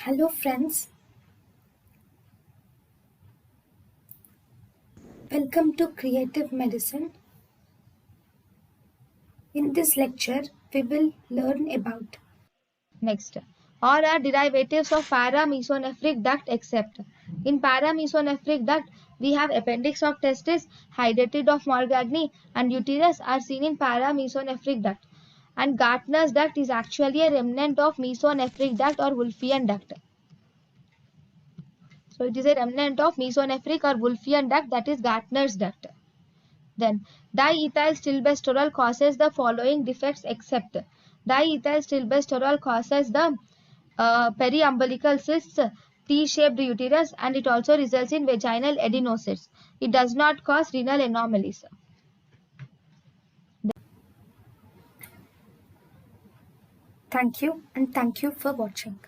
Hello friends, welcome to Creative Medicine. In this lecture, we will learn about Next, all are derivatives of paramesonephric duct except. In paramesonephric duct, we have appendix of testis, hydatid of Morgagni and uterus are seen in paramesonephric duct. And Gartner's duct is actually a remnant of mesonephric duct or Wolffian duct. So it is a remnant of mesonephric or Wolffian duct, that is Gartner's duct. Then diethylstilbestrol causes the following defects except. Diethylstilbestrol causes the periumbilical cysts, T-shaped uterus, and it also results in vaginal adenocysts. It does not cause renal anomalies. thank you and thank you for watching.